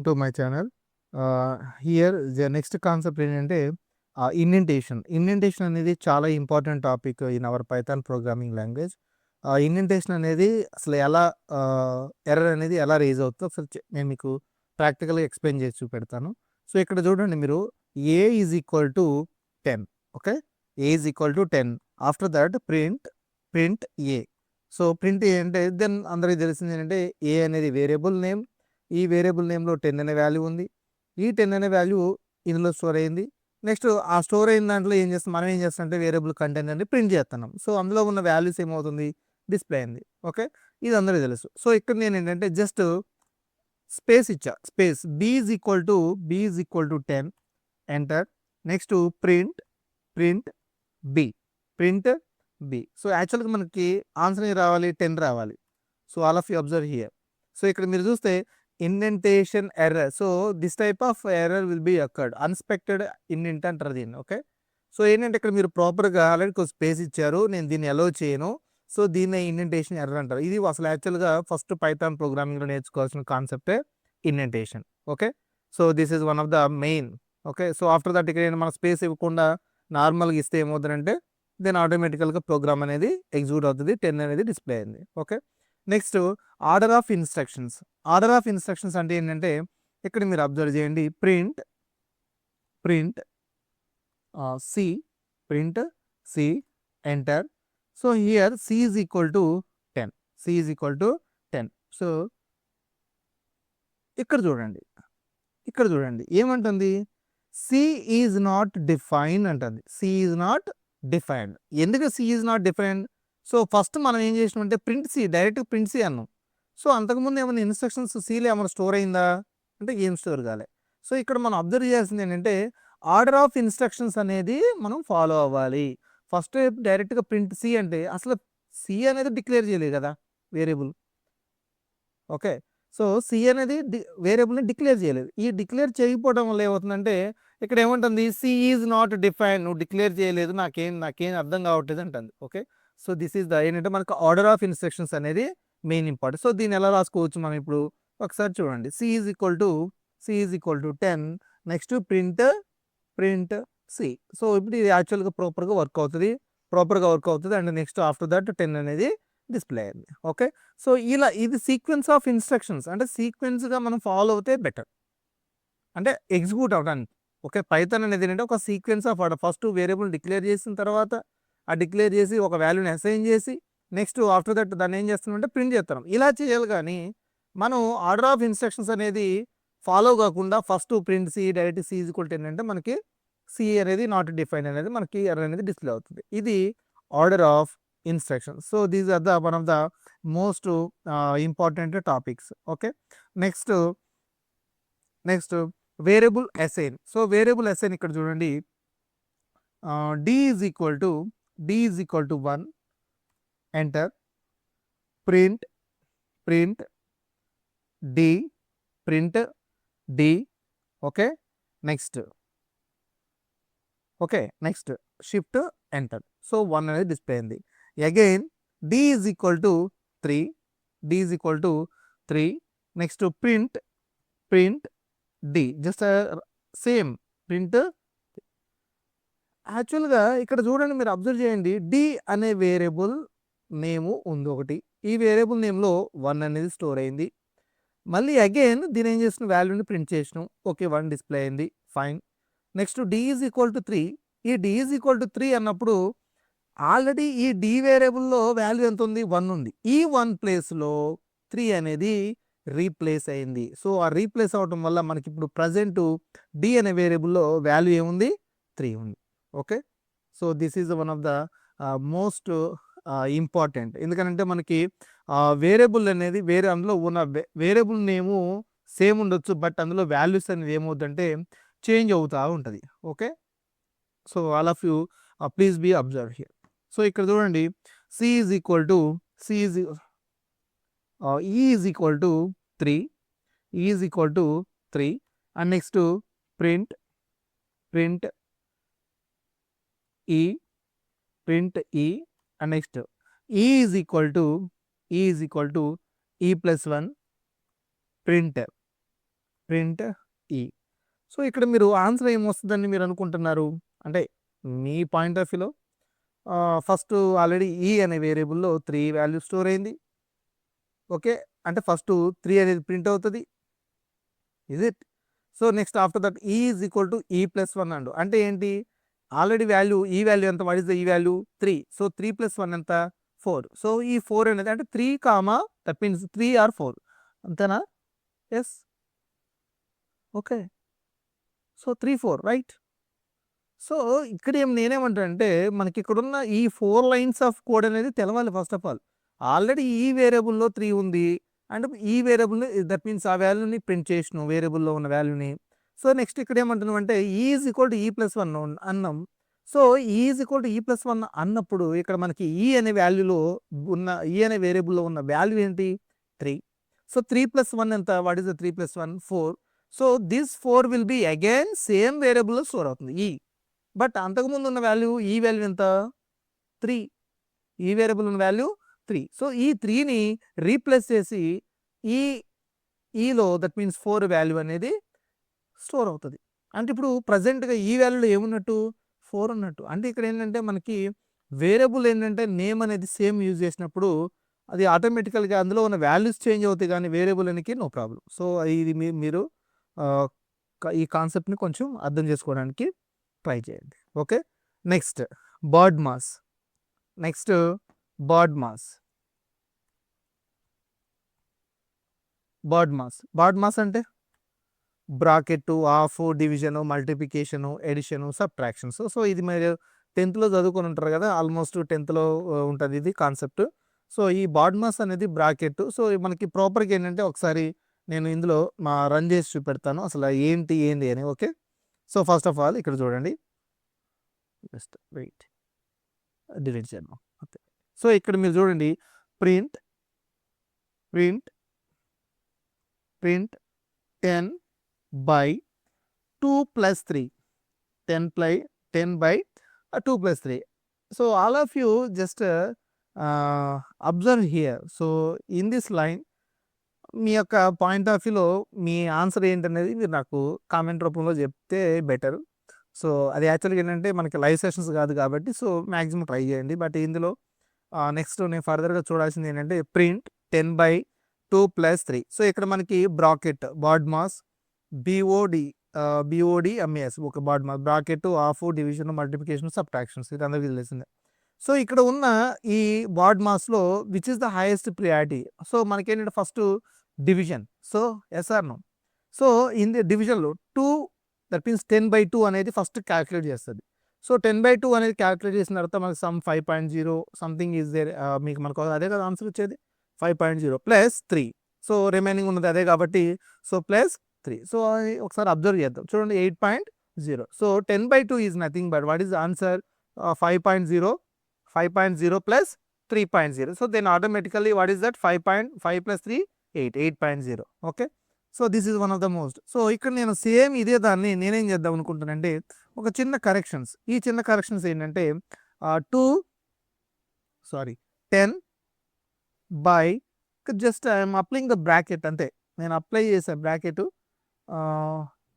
To my channel. Here the next concept ఏంటంటే indentation. Indentation అనేది చాలా important topic in our Python programming language. Indentation అనేది అసలు ఎలా ఎర్రర్ అనేది ఎలా రేజ్ అవుతుందో ఒకసారి నేను మీకు ప్రాక్టికల్గా ఎక్స్ప్లెయిన్ చేసి చూపెడతాను. సో ఇక్కడ చూడండి మీరు A is equal to 10. Okay, A is equal to 10. After that print A. So print A అంటే దెన్ అందరికీ తెలిసింది ఏంటంటే ఏ అనేది వేరియబుల్ నేమ్. ఈ వేరియబుల్ నేమ్లో 10 అనే వాల్యూ ఉంది. ఈ 10 అనే వాల్యూ ఇందులో స్టోర్ అయింది. నెక్స్ట్ ఆ స్టోర్ అయిన దాంట్లో ఏం చేస్తాం, మనం ఏం చేస్తాం అంటే వేరియబుల్ కంటెంట్ అని ప్రింట్ చేస్తున్నాం. సో అందులో ఉన్న వాల్యూస్ ఏమవుతుంది, డిస్ప్లే అయింది. ఓకే, ఇది అందరికీ తెలుసు. సో ఇక్కడ నేను ఏంటంటే జస్ట్ స్పేస్ ఇచ్చా, space b is equal to 10 enter. Next print b. So యాక్చువల్గా మనకి ఆన్సర్ రావాలి 10 రావాలి. So all of you observe here. So ఇక్కడ మీరు చూస్తే indentation error. So this type of error will be occurred, unexpected indent అంటారు దీన్ని. ఓకే, సో ఏంటంటే ఇక్కడ మీరు ప్రాపర్గా ఆల్రెడీ కొంచెం స్పేస్ ఇచ్చారు, నేను దీన్ని అలో చేయను. సో దీన్ని ఇండెంటేషన్ ఎర్రర్ అంటారు. ఇది అసలు యాక్చువల్గా ఫస్ట్ పైథాన్ ప్రోగ్రామింగ్లో నేర్చుకోవాల్సిన కాన్సెప్టే indentation. Okay, so this is one of the main. Okay, so after that ఇక్కడ మన స్పేస్ ఇవ్వకుండా నార్మల్గా ఇస్తే ఏమవుతుందంటే దెన్ ఆటోమేటికల్గా ప్రోగ్రామ్ అనేది ఎగ్జిక్యూట్ అవుతుంది, 10 అనేది డిస్ప్లే అయింది. Okay, next order of instructions. Order of instructions అంటే ఏంటంటే ఇక్కడ మీరు అబ్జర్వ్ చేయండి, print C enter. So here C is equal to 10. So ఇక్కడ చూడండి ఏమంటుంది, సి ఈజ్ నాట్ డిఫైన్డ్ అంటుంది. C is not defined. ఎందుకు c is not defined? So first మనం ఏం చేసినామంటే డైరెక్ట్ ప్రింట్ సి అన్నాం. సో అంతకుముందు ఏమైనా ఇన్స్ట్రక్షన్స్ సీలో ఏమైనా స్టోర్ అయిందా అంటే ఏం స్టోర్ కాలే. సో ఇక్కడ మనం అబ్జర్వ్ చేయాల్సింది ఏంటంటే ఆర్డర్ ఆఫ్ ఇన్స్ట్రక్షన్స్ అనేది మనం ఫాలో అవ్వాలి. ఫస్ట్ డైరెక్ట్గా ప్రింట్ సి అంటే అసలు సి అనేది డిక్లేర్ చేయలేదు కదా వేరియబుల్. ఓకే, సో సి అనేది వేరియబుల్ని డిక్లేర్ చేయలేదు. ఈ డిక్లేర్ చేయకపోవడం వల్ల ఏమవుతుందంటే ఇక్కడ ఏమంటుంది, సి ఈజ్ నాట్ డిఫైన్, నువ్వు డిక్లేర్ చేయలేదు, నాకేం అర్థం కావట్లేదు అంటుంది. Okay, so this is the ఏంటంటే మనకు ఆర్డర్ ఆఫ్ ఇన్స్ట్రక్షన్స్ అనేది మెయిన్ ఇంపార్టెంట్. సో దీన్ని ఎలా రాసుకోవచ్చు మనం ఇప్పుడు ఒకసారి చూడండి. C is equal to 10. Next print c. So ఇప్పుడు ఇది యాక్చువల్గా ప్రాపర్గా వర్క్ అవుతుంది అండ్ నెక్స్ట్ ఆఫ్టర్ దట్ 10 అనేది డిస్ప్లే అయింది. ఓకే, సో ఇలా ఇది సీక్వెన్స్ ఆఫ్ ఇన్స్ట్రక్షన్స్, అంటే సీక్వెన్స్గా మనం ఫాలో అవుతే బెటర్, అంటే ఎగ్జిక్యూట్ అవ్వడానికి. ఓకే, పైథాన్ అనేది ఏంటంటే ఒక sequence of order. First variable declare చేసిన తర్వాత ఆ డిక్లేర్ చేసి ఒక వాల్యూని అసైన్ చేసి నెక్స్ట్ ఆఫ్టర్ దట్ దాన్ని ఏం చేస్తున్నామంటే ప్రింట్ చేస్తున్నాం. ఇలా చేయాలి, కానీ మనం ఆర్డర్ ఆఫ్ ఇన్స్ట్రక్షన్స్ అనేది ఫాలో కాకుండా first print c direct c is equal to ఏంటంటే మనకి సి అనేది నాట్ డిఫైన్ అనేది మనకి ఎర్రర్ అనేది డిస్ప్లే అవుతుంది. ఇది order of instructions. So these are the one of the most important topics. Okay, next variable assign. So variable assign ఇక్కడ చూడండి, d is equal to 1 enter. Print d. Okay, next shift enter. So 1 అనేది display అయింది. Again d is equal to 3. Next print d. Just same print. యాక్చువల్గా ఇక్కడ చూడండి, మీరు observe చేయండి, D అనే వేరియబుల్ నేము ఉంది ఒకటి. ఈ వేరియబుల్ నేమ్లో 1 అనేది స్టోర్ అయింది. మళ్ళీ అగైన్ దీని ఏం చేసిన వాల్యూని ప్రింట్ చేసినాం. ఓకే, 1 డిస్ప్లే అయింది, fine. Next d is equal to 3. ఈ డి ఈజ్ ఈక్వల్ టు 3 అన్నప్పుడు ఆల్రెడీ ఈ డి వేరియబుల్లో వాల్యూ ఎంత ఉంది, 1 ఉంది. ఈ 1 ప్లేస్లో 3 అనేది రీప్లేస్ అయింది. సో ఆ రీప్లేస్ అవడం వల్ల మనకి ఇప్పుడు ప్రజెంట్ డి అనే వేరియబుల్లో వాల్యూ ఏముంది, 3 ఉంది. Okay, so this is one of the most important. ఎందుకంటే మనకి వేరియబుల్ అనేది అందులో ఉన్న వేరియబుల్ నేము సేమ్ ఉండొచ్చు, బట్ అందులో వాల్యూస్ అనేది ఏమవుతుందంటే చేంజ్ అవుతూ ఉంటుంది. Okay, so all of you please be observe here. So ఇక్కడ చూడండి, c is equal to e is equal to 3 and next print e and next e is equal to e plus 1 print print e. So ఇక్కడ మీరు answer ఏమొస్తుందని మీరు అనుకుంటున్నారు? అంటే మీ point of వ్యూలో first already ఈ అనే వేరియబుల్‌లో 3 వాల్యూ స్టోర్ అయింది. Okay. అంటే ఫస్ట్ 3 అనేది ప్రింట్ అవుతది. Is it? So next after that ఈ is equal to e plus 1 and. అంటే ఏంటి? ఆల్రెడీ వాల్యూ ఈ వాల్యూ ఎంత? వాట్ ఈస్ ద ఈ వాల్యూ? 3. సో 3 ప్లస్ 1 ఎంత? 4. సో ఈ 4 అనేది అంటే 3, దట్ మీన్స్ 3 ఆర్ 4 అంతేనా? Yes. Okay. So 3, 4 right. So ఇక్కడ నేనేమంటానంటే మనకి ఇక్కడున్న ఈ 4 లైన్స్ ఆఫ్ కోడ్ అనేది తెలవాలి ఫస్ట్ ఆఫ్ ఆల్. ఆల్రెడీ ఈ వేరియబుల్‌లో 3 ఉంది. అండ్ ఈ వేరియబుల్‌ని దట్ మీన్స్ ఆ వాల్యూని ప్రింట్ చేసినాం వేరియబుల్‌లో ఉన్న వాల్యూని. సో నెక్స్ట్ ఇక్కడ ఏమంటున్నామంటే ఈ is equal to e plus 1 అన్నాం. సో ఈ is equal to e plus 1 అన్నప్పుడు ఇక్కడ మనకి ఈ అనే వాల్యూలో ఉన్న ఈ అనే వేరియబుల్‌లో ఉన్న వాల్యూ ఏంటి? 3. సో 3 ప్లస్ 1 ఎంత? What is the 3 plus 1? 4. So this 4 will be again same వేరియబుల్‌లో స్టోర్ అవుతుంది ఈ. బట్ అంతకుముందు ఉన్న వాల్యూ ఈ వాల్యూ ఎంత? 3. ఈ వేరియబుల్ ఉన్న వాల్యూ 3. సో ఈ 3ని రీప్లేస్ చేసి ఈ ఈలో దట్ మీన్స్ 4 వాల్యూ అనేది స్టోర్ అవుతది. అంటే ఇప్పుడు ప్రెజెంట్‌గా ఈ వాల్యూలో ఏమున్నట్టు? 4 ఉన్నట్టు. అంటే ఇక్కడ ఏంటంటే మనకి వేరియబుల్ ఏంటంటే నేమ్ అనేది సేమ్ యూజ్ చేసినప్పుడు అది ఆటోమేటికల్‌గా అందులో ఉన్న వాల్యూస్ చేంజ్ అవుతాయి కానీ వేరియబుల్ అనేది నో ప్రాబ్లమ్. సో ఇది మీరు ఆహ్, ఈ కాన్సెప్ట్‌ని కొంచెం అర్థం చేసుకోవడానికి ట్రై చేయండి. Okay. Next BODMAS. Next BODMAS. BODMAS. BODMAS అంటే bracket, of, division, multiplication, addition, subtractions. So ఇది మీరు 10థ్‌లో చదువుకొని ఉంటారు కదా! ఆల్మోస్ట్ 10థ్‌లో ఉంటది ఇది కాన్సెప్ట్. సో ఈ బర్డ్ మాస్ అనేది బ్రాకెట్. సో మనకి ప్రాపర్‌గా ఏంటంటే ఒకసారి నేను ఇందులో రన్ చేసి చూపెడతాను. అసలు ఏంటి అని. Okay. So first of all ఇక్కడ చూడండి. Just wait. డిలీట్ చేద్దాం. ఓకే. సో ఇక్కడ మీరు చూడండి print 10 by 2 plus 3. 10 by 2 plus 3. So all of you just observe here. So in this line మీ యొక్క పాయింట్ ఆఫ్ వ్యూలో మీ ఆన్సర్ ఏంటనేది మీరు నాకు కామెంట్ రూపంలో చెప్తే బెటర్. సో అది యాక్చువల్‌గా ఏంటంటే మనకి లైవ్ సెషన్స్ కాదు కాబట్టి సో మాక్సిమం ట్రై చేయండి. బట్ ఇందులో నెక్స్ట్ నేను ఫర్దర్‌గా చూడాల్సింది ఏంటంటే ప్రింట్ 10 by 2 plus 3. సో ఇక్కడ మనకి బ్రాకెట్ బర్డ్ మాస్ BODMAS ఒక BODMAS bracket, of, division, multiplication, subtractions ఇది అందరికీ తెలిసిందే. సో ఇక్కడ ఉన్న ఈ బర్డ్ మాస్‌లో which is the highest priority? So మనకేంటంటే first division. So yes or no? So in the డివిజన్‌లో 2 దట్ మీన్స్ 10/2 అనేది ఫస్ట్ క్యాలిక్యులేట్ చేస్తది. సో 10/2 అనేది క్యాలిక్యులేట్ చేసిన తర్వాత మనకు సమ్ 5.0 సంథింగ్ ఈస్ దేర్ మనకు అదే కదా ఆన్సర్ వచ్చేది. 5.0 ప్లస్ 3. సో రిమైనింగ్ ఉన్నది అదే కాబట్టి సో ప్లస్ 3. సో అది ఒకసారి అబ్జర్వ్ చేద్దాం. చూడండి 8.0. So 10/2 is nothing but what is the answer? 5.0 plus 3.0. So then automatically what is that? 5 plus 3 8.0. Okay. So this is one of the most. So ఇక్కడ నేను same ఇదే దాన్ని నేనేం చేద్దాం అనుకుంటున్నానంటే ఒక చిన్న కరెక్షన్స్. ఈ చిన్న కరెక్షన్స్ ఏంటంటే 10 by just I'm applying the bracket అంతే. నేను అప్లై చేసా బ్రాకెట్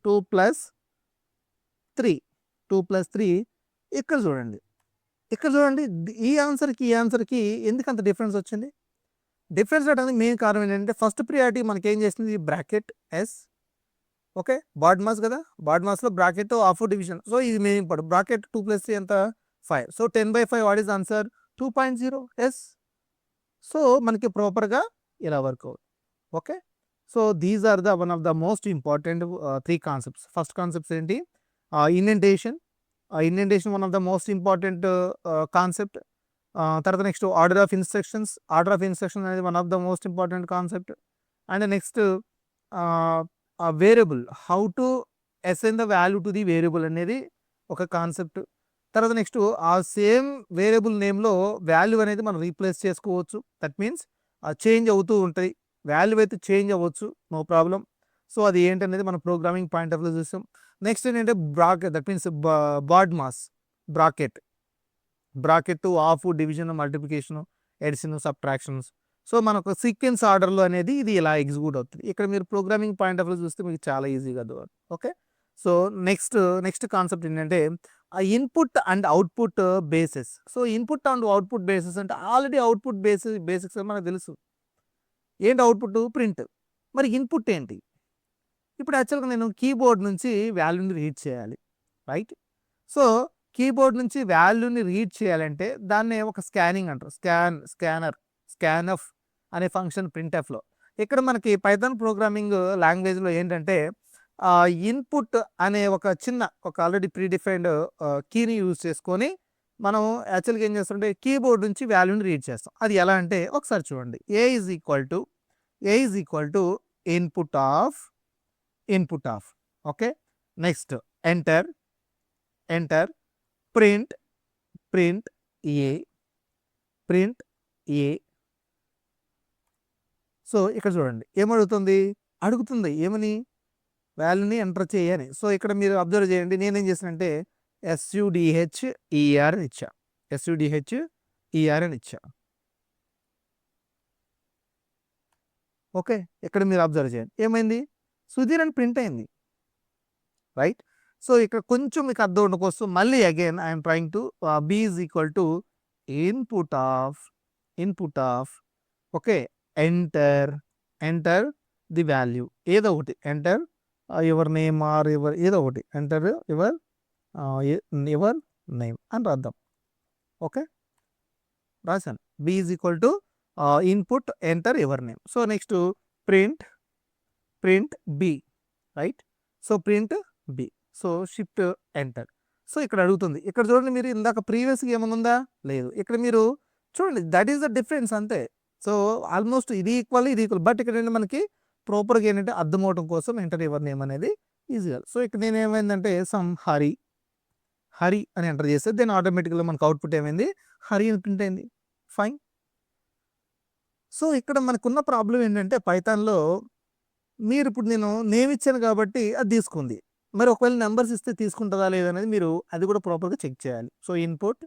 2 ప్లస్ 3 ఇక్కడ చూడండి. ఈ ఆన్సర్‌కి ఎందుకంత డిఫరెన్స్ వచ్చింది? డిఫరెన్స్ రావడానికి మెయిన్ కారణం ఏంటంటే ఫస్ట్ ప్రియారిటీ మనకేం చేసింది? Bracket yes. Okay. BODMAS కదా! బర్డ్ మాస్‌లో బ్రాకెట్, హాఫ్, డివిజన్. సో ఇది మెయిన్ ఇంపార్టెంట్. బ్రాకెట్ 2 ప్లస్ 3 ఎంత? 5. So 10/5 what is answer? 2.0 yes. So మనకి ప్రాపర్‌గా ఇలా వర్క్ అవుతుంది. Okay. So these are the one of the most important 3 concepts. First concepts ఏంటి? Indentation. Indentation one of the most important concept. తర్వాత next order of instructions. Order of instruction అనేది one of the most important concept. And next variable how to assign the value to the variable అనేది ఒక concept. తర్వాత next ఆ same variable నేమ్‌లో value అనేది మనం replace చేసుకోవచ్చు. That means change అవుతూ ఉంటాయి. వాల్యూ అయితే చేంజ్ అవ్వచ్చు. No problem. సో అది ఏంటనేది మనం ప్రోగ్రామింగ్ పాయింట్ ఆఫ్ వ్యూలో చూసాం. నెక్స్ట్ ఏంటంటే bracket that means BODMAS. Bracket, of, division, multiplication, addition, subtractions. So మనకు సీక్వెన్స్ ఆర్డర్లో అనేది ఇది ఇలా ఎగ్జిక్యూట్ అవుతుంది. ఇక్కడ మీరు ప్రోగ్రామింగ్ పాయింట్ ఆఫ్ వ్యూ చూస్తే మీకు చాలా ఈజీగా అర్థమవుతుంది. ఓకే. సో నెక్స్ట్ కాన్సెప్ట్ ఏంటంటే ఆ input and output basis. So input and output basis అంటే ఆల్రెడీ అవుట్పుట్ బేసిక్స్ మనకు తెలుసు. ఏంటి అవుట్పుట్? ప్రింట్. మరి ఇన్పుట్ ఏంటి? ఇప్పుడు యాక్చువల్గా నేను కీబోర్డ్ నుంచి వాల్యూని రీడ్ చేయాలి, రైట్? సో కీబోర్డ్ నుంచి వాల్యూని రీడ్ చేయాలంటే దాన్ని ఒక స్కానింగ్ అంటారు. స్కానఫ్ అనే ఫంక్షన్ ప్రింట్ఎఫ్లో. ఇక్కడ మనకి పైథాన్ ప్రోగ్రామింగ్ లాంగ్వేజ్లో ఏంటంటే ఇన్పుట్ అనే ఒక ఆల్రెడీ ప్రీడిఫైన్డ్ కీని యూజ్ చేసుకొని మనం యాక్చువల్గా ఏం చేస్తుంటే కీబోర్డ్ నుంచి వాల్యూని రీడ్ చేస్తాం. అది ఎలా అంటే ఒకసారి చూడండి. A is equal to input of. Okay. Next enter print A. So ఇక్కడ చూడండి అడుగుతుంది ఏమని? వాల్యూని ఎంటర్ చేయని. సో ఇక్కడ మీరు అబ్జర్వ్ చేయండి, నేనేం చేశానంటే SUDHER అని ఇచ్చా. ఓకే. ఇక్కడ మీరు అబ్జర్వ్ చేయండి ఏమైంది? సుధీర్ అని ప్రింట్ అయింది, రైట్? సో ఇక్కడ కొంచెం మీకు అర్థం ఉండడం కోసం మళ్ళీ again I'm trying to B is equal to input of. Okay. Enter the value ఏదో ఒకటి, ఎంటర్ యువర్ నేమ్ ఆర్ ఏదో ఒకటి, ఎంటర్ యువర్ నేమ్ అని రాద్దాం. ఓకే, రాశాను. B is equal to input enter your name. So next print B, right? So print B. So shift enter. So ఇక్కడ అడుగుతుంది. ఇక్కడ చూడండి, మీరు ఇందాక ప్రీవియస్గా ఏమన్నా లేదు. ఇక్కడ మీరు చూడండి, దట్ ఈస్ ద డిఫరెన్స్ అంతే. సో ఆల్మోస్ట్ ఇది ఈక్వల్. బట్ ఇక్కడ మనకి ప్రాపర్గా ఏంటంటే అర్థం అవడం కోసం ఎంటర్ యువర్ నేమ్ అనేది ఈజీగా. సో ఇక్కడ నేను ఏమైందంటే సమ్ హరి అని ఎంటర్ చేస్తే దెన్ ఆటోమేటిక్గా మనకు అవుట్పుట్ ఏమైంది? హరి అని ప్రింట్ అయింది. ఫైన్. సో ఇక్కడ మనకున్న ప్రాబ్లం ఏంటంటే పైథాన్లో మీరు ఇప్పుడు నేను నేమ్ ఇచ్చాను కాబట్టి అది తీసుకుంది. మరి ఒకవేళ నెంబర్స్ ఇస్తే తీసుకుంటుందా లేదనేది మీరు అది కూడా ప్రాపర్గా చెక్ చేయాలి. So input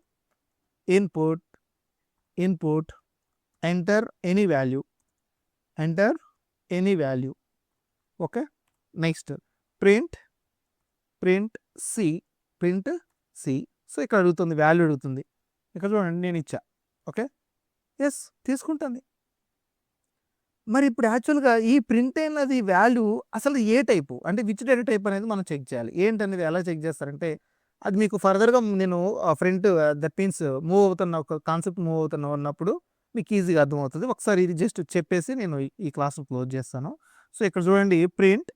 enter any value. Okay. Next print c. So ఇక్కడ అడుగుతుంది, వాల్యూ అడుగుతుంది. ఇక్కడ చూడండి, నేను ఇచ్చా. ఓకే, ఎస్ తీసుకుంటుంది. మరి ఇప్పుడు యాక్చువల్గా ఈ ప్రింట్ అయినది వాల్యూ అసలు ఏ టైపు, అంటే విచ్ డేటా టైప్ అనేది మనం చెక్ చేయాలి. ఏంటనేది ఎలా చెక్ చేస్తారంటే అది మీకు ఫర్దర్గా నేను ఫ్రంట్ దట్ మీన్స్ ఒక కాన్సెప్ట్ మూవ్ అవుతున్నా ఉన్నప్పుడు మీకు ఈజీగా అర్థమవుతుంది. ఒకసారి ఇది జస్ట్ చెప్పేసి నేను ఈ క్లాస్ క్లోజ్ చేస్తాను. సో ఇక్కడ చూడండి, print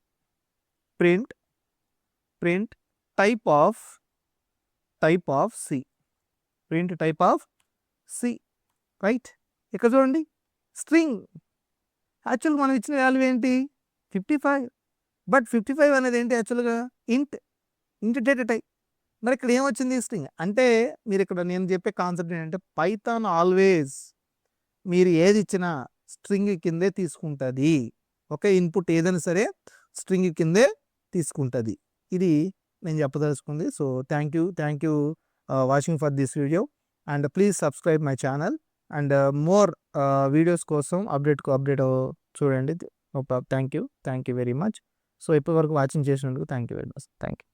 type of c. Right? ఇక్కడ చూడండి, స్ట్రింగ్. యాక్చువల్గా మనం ఇచ్చిన వాల్యూ ఏంటి? 55. బట్ 55 అనేది ఏంటి యాక్చువల్గా? ఇంట్ డేటా టైప్. మరి ఇక్కడ ఏమొచ్చింది? స్ట్రింగ్. అంటే మీరు ఇక్కడ నేను చెప్పే కాన్సెప్ట్ ఏంటంటే పైథాన్ ఆల్వేస్ మీరు ఏది ఇచ్చినా స్ట్రింగ్ కిందే తీసుకుంటుంది. ఓకే, ఇన్పుట్ ఏదైనా సరే స్ట్రింగ్ కిందే తీసుకుంటుంది. ఇది నేను చెప్పదలుచుకుంది. So thank you watching for this video and please subscribe my channel and more videos కోసం అప్డేట్ చూడండి. Thank you very much. So ఇప్పటివరకు వాచింగ్ చేసినందుకు thank you very much. Thank you.